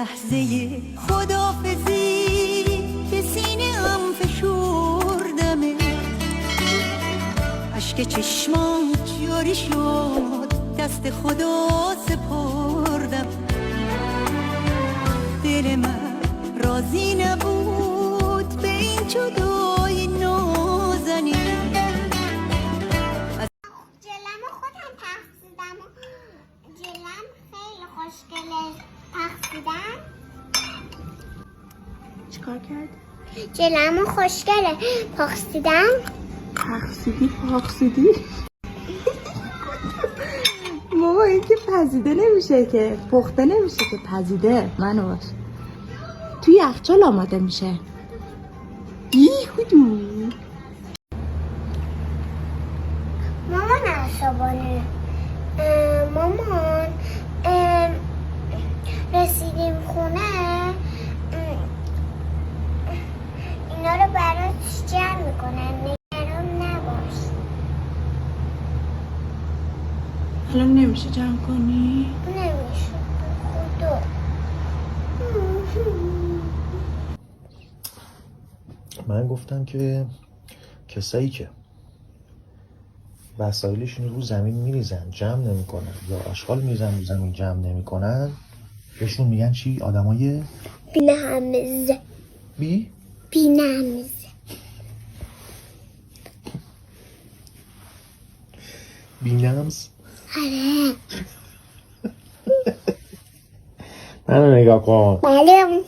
لحظه خداحافظی به سینه هم فشردمه، اشک چشمام جاری شد دست خدا سپردم، دل من راضی نبود به این جدای نازنین. جلم خودم تقصیدم و جلم خیلی خوشگله تقصیدم. چیکار کرد؟ جلم خوشگله تقصیدم. تقصیدی بابا این که پزیده نمیشه که، پخته نمیشه که، پزیده منو باش توی یخچال آماده میشه. یهودو مامان عصبانه. مامان رسیدیم خونه اینا رو براتش جمع میکنن، نگران نباش. الان نمیشه جمع کنی؟ نمیشه خدا. من گفتم که کسایی که وسایلشون رو زمین میریزن جمع نمیکنن یا آشغال میریزن رو زمین جمع نمیکنن بهشون میگن چی؟ آدمای بی‌نمز. بی‌نمز. بی‌نمز. آره. منو نگاه کن. بله.